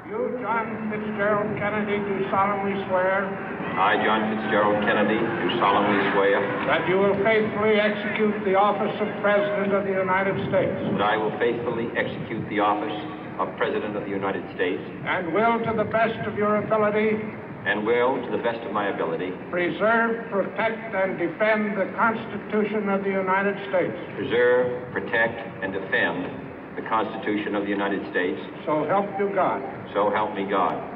You, John Fitzgerald Kennedy, do solemnly swear. I, John Fitzgerald Kennedy, do solemnly swear. That you will faithfully execute the office of President of the United States. That I will faithfully execute the office of President of the United States. And will, to the best of your ability. And will, to the best of my ability. Preserve, protect, and defend the Constitution of the United States. Preserve, protect, and defend the Constitution of the United States. So help you God. So help me God.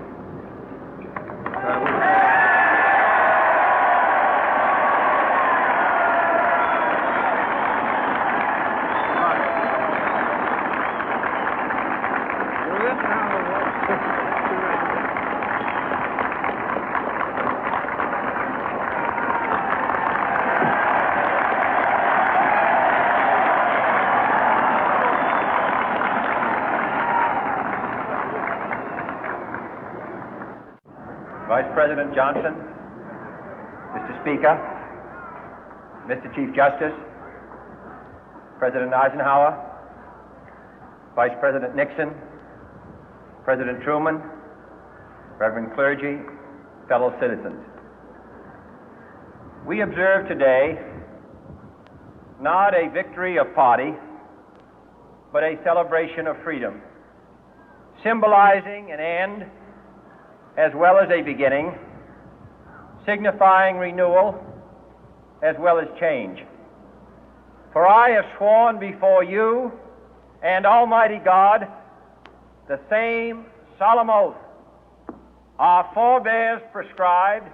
Vice President Johnson, Mr. Speaker, Mr. Chief Justice, President Eisenhower, Vice President Nixon, President Truman, Reverend clergy, fellow citizens. We observe today not a victory of party, but a celebration of freedom, symbolizing an end as well as a beginning, signifying renewal as well as change. For I have sworn before you and Almighty God the same solemn oath our forebears prescribed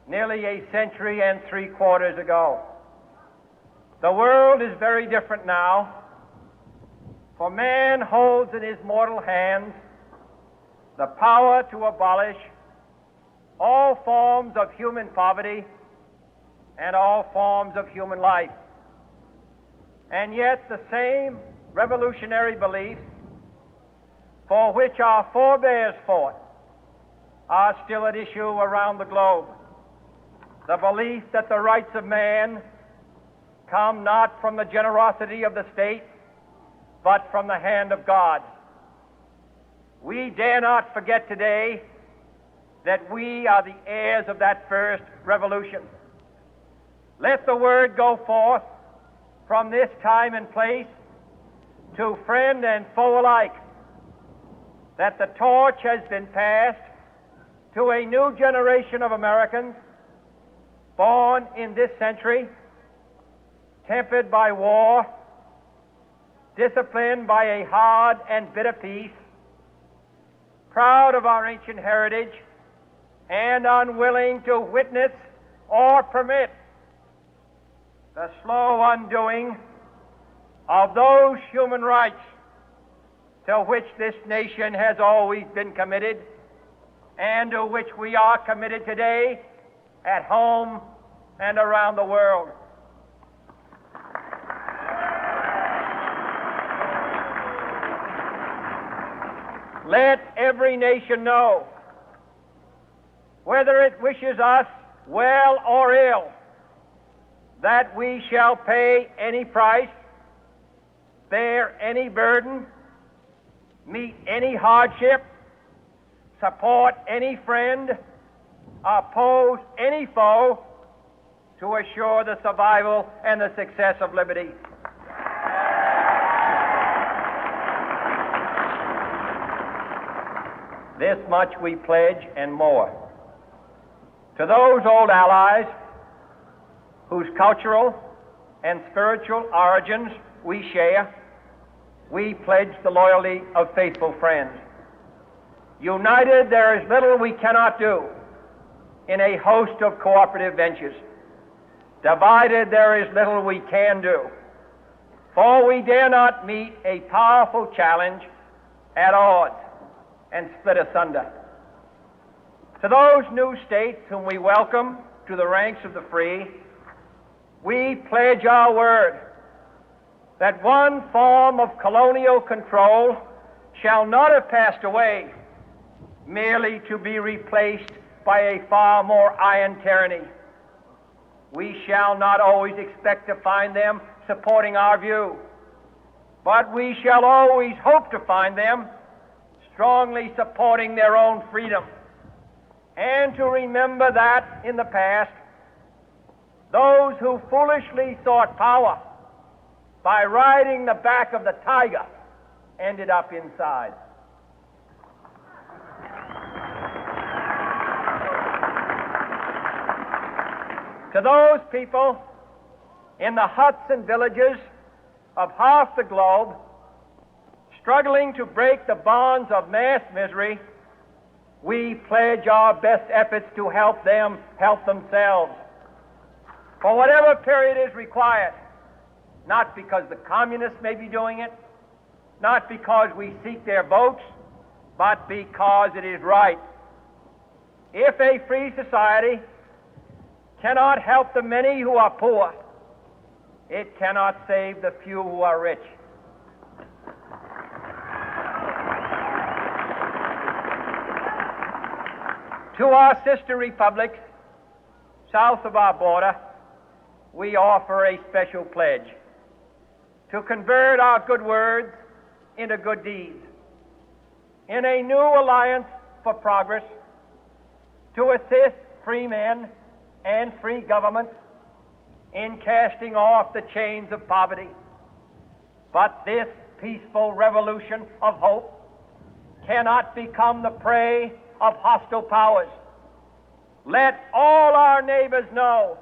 nearly a century and 3/4 ago. The world is very different now, for man holds in his mortal hands the power to abolish all forms of human poverty and all forms of human life. And yet the same revolutionary beliefs for which our forebears fought are still at issue around the globe. The belief that the rights of man come not from the generosity of the state, but from the hand of God. We dare not forget today that we are the heirs of that first revolution. Let the word go forth from this time and place to friend and foe alike that the torch has been passed to a new generation of Americans born in this century, tempered by war, disciplined by a hard and bitter peace, proud of our ancient heritage, and unwilling to witness or permit the slow undoing of those human rights to which this nation has always been committed and to which we are committed today at home and around the world. Let every nation know, whether it wishes us well or ill, that we shall pay any price, bear any burden, meet any hardship, support any friend, oppose any foe to assure the survival and the success of liberty. This much we pledge and more. To those old allies whose cultural and spiritual origins we share, we pledge the loyalty of faithful friends. United, there is little we cannot do in a host of cooperative ventures. Divided, there is little we can do, for we dare not meet a powerful challenge at odds and split asunder. To those new states whom we welcome to the ranks of the free, we pledge our word that one form of colonial control shall not have passed away, merely to be replaced by a far more iron tyranny. We shall not always expect to find them supporting our view, but we shall always hope to find them strongly supporting their own freedom, and to remember that in the past, those who foolishly sought power by riding the back of the tiger ended up inside. To those people in the huts and villages of half the globe struggling to break the bonds of mass misery, we pledge our best efforts to help them help themselves for whatever period is required, not because the communists may be doing it, not because we seek their votes, but because it is right. If a free society cannot help the many who are poor, it cannot save the few who are rich. To our sister republics south of our border, we offer a special pledge to convert our good words into good deeds, in a new alliance for progress, to assist free men and free governments in casting off the chains of poverty. But this peaceful revolution of hope cannot become the prey of hostile powers. Let all our neighbors know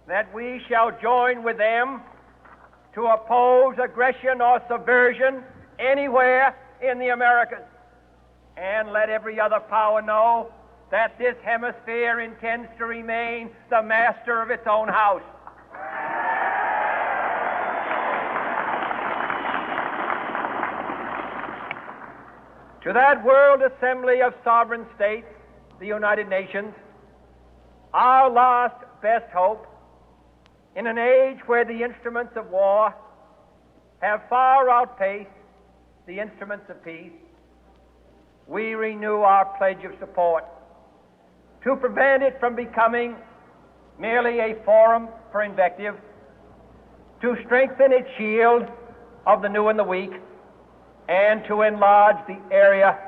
that we shall join with them to oppose aggression or subversion anywhere in the Americas. And let every other power know that this hemisphere intends to remain the master of its own house. To that World Assembly of Sovereign States, the United Nations, our last best hope, in an age where the instruments of war have far outpaced the instruments of peace, we renew our pledge of support to prevent it from becoming merely a forum for invective, to strengthen its shield of the new and the weak, and to enlarge the area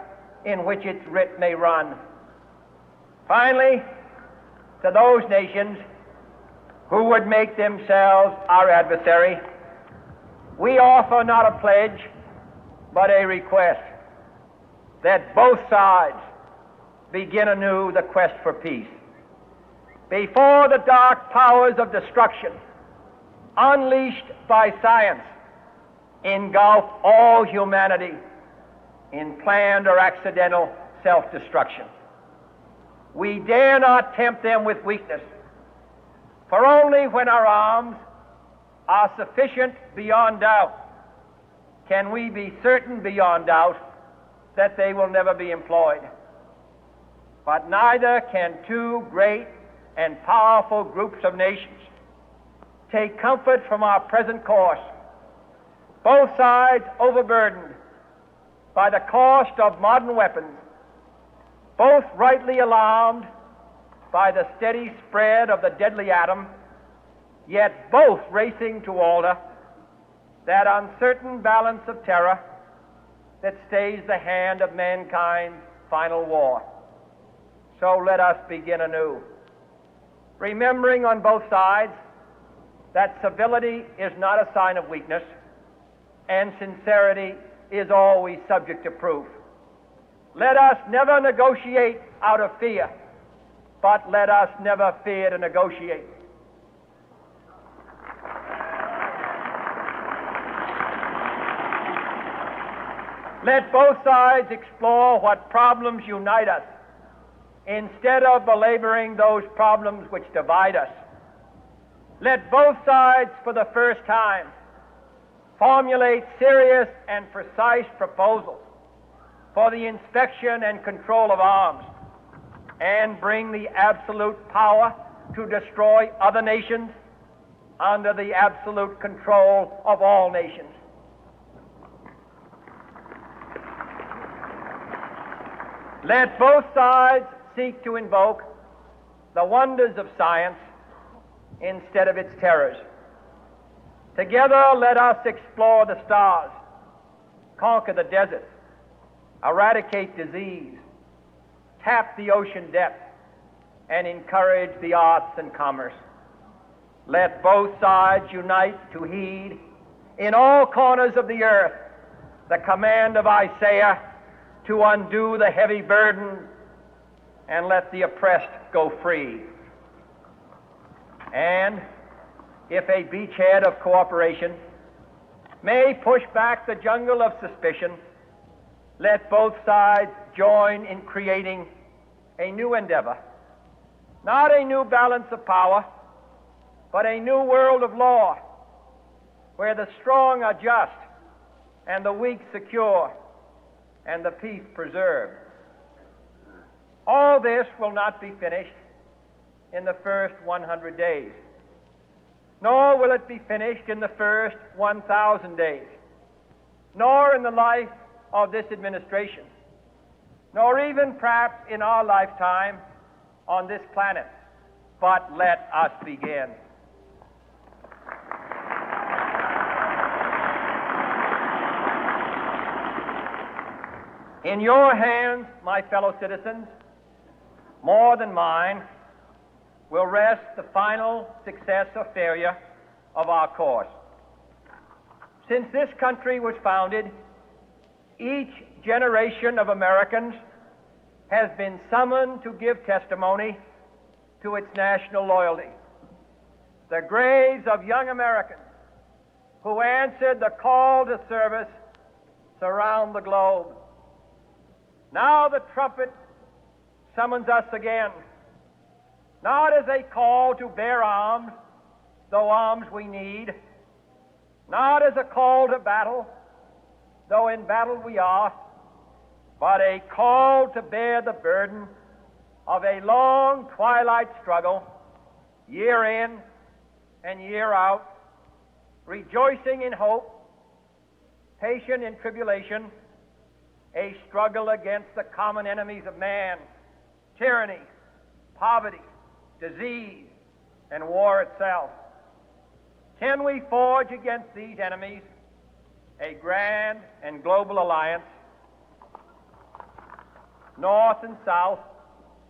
in which its writ may run. Finally, to those nations who would make themselves our adversary, we offer not a pledge, but a request that both sides begin anew the quest for peace. Before the dark powers of destruction, unleashed by science, engulf all humanity in planned or accidental self-destruction, we dare not tempt them with weakness, for only when our arms are sufficient beyond doubt can we be certain beyond doubt that they will never be employed. But neither can two great and powerful groups of nations take comfort from our present course, both sides overburdened by the cost of modern weapons, both rightly alarmed by the steady spread of the deadly atom, yet both racing to alter that uncertain balance of terror that stays the hand of mankind's final war. So let us begin anew, remembering on both sides that civility is not a sign of weakness, and sincerity is always subject to proof. Let us never negotiate out of fear, but let us never fear to negotiate. Let both sides explore what problems unite us, instead of belaboring those problems which divide us. Let both sides, for the first time, formulate serious and precise proposals for the inspection and control of arms, and bring the absolute power to destroy other nations under the absolute control of all nations. Let both sides seek to invoke the wonders of science instead of its terrors. Together, let us explore the stars, conquer the deserts, eradicate disease, tap the ocean depth, and encourage the arts and commerce. Let both sides unite to heed in all corners of the earth the command of Isaiah to undo the heavy burden and let the oppressed go free. And if a beachhead of cooperation may push back the jungle of suspicion, let both sides join in creating a new endeavor, not a new balance of power, but a new world of law, where the strong are just and the weak secure and the peace preserved. All this will not be finished in the first 100 days, nor will it be finished in the first 1,000 days, nor in the life of this administration, nor even perhaps in our lifetime on this planet. But let us begin. In your hands, my fellow citizens, more than mine, will rest the final success or failure of our course. Since this country was founded, each generation of Americans has been summoned to give testimony to its national loyalty. The graves of young Americans who answered the call to service surround the globe. Now the trumpet summons us again, not as a call to bear arms, though arms we need, not as a call to battle, though in battle we are, but a call to bear the burden of a long twilight struggle, year in and year out, rejoicing in hope, patient in tribulation, a struggle against the common enemies of man, tyranny, poverty, disease, and war itself. Can we forge against these enemies a grand and global alliance, north and south,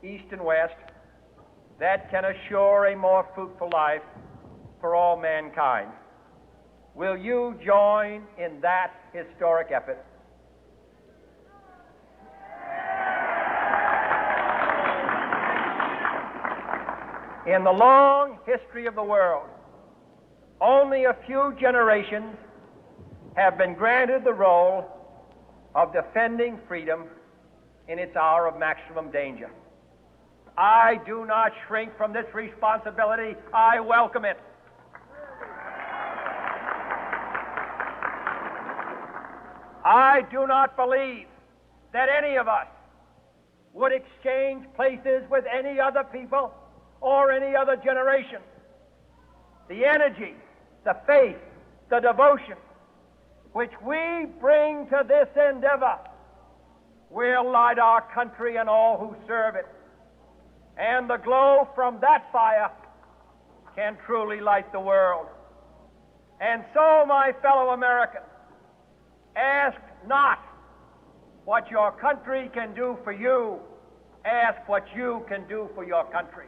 east and west, that can assure a more fruitful life for all mankind? Will you join in that historic effort? In the long history of the world, only a few generations have been granted the role of defending freedom in its hour of maximum danger. I do not shrink from this responsibility. I welcome it. I do not believe that any of us would exchange places with any other people or any other generation. The energy, the faith, the devotion which we bring to this endeavor will light our country and all who serve it. And the glow from that fire can truly light the world. And so, my fellow Americans, ask not what your country can do for you, ask what you can do for your country.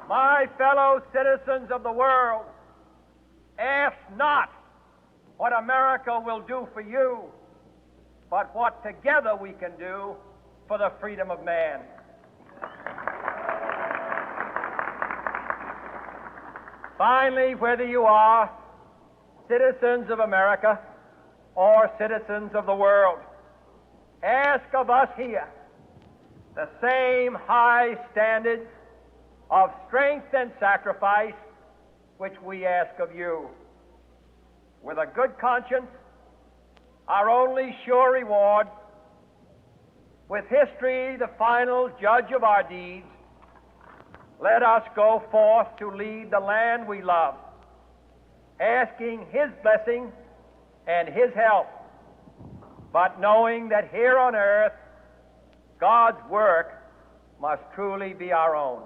My fellow citizens of the world, ask not what America will do for you, but what together we can do for the freedom of man. Finally, whether you are citizens of America or citizens of the world, ask of us here the same high standards of strength and sacrifice which we ask of you. With a good conscience, our only sure reward, with history the final judge of our deeds, let us go forth to lead the land we love, asking His blessing and His help, but knowing that here on earth God's work must truly be our own.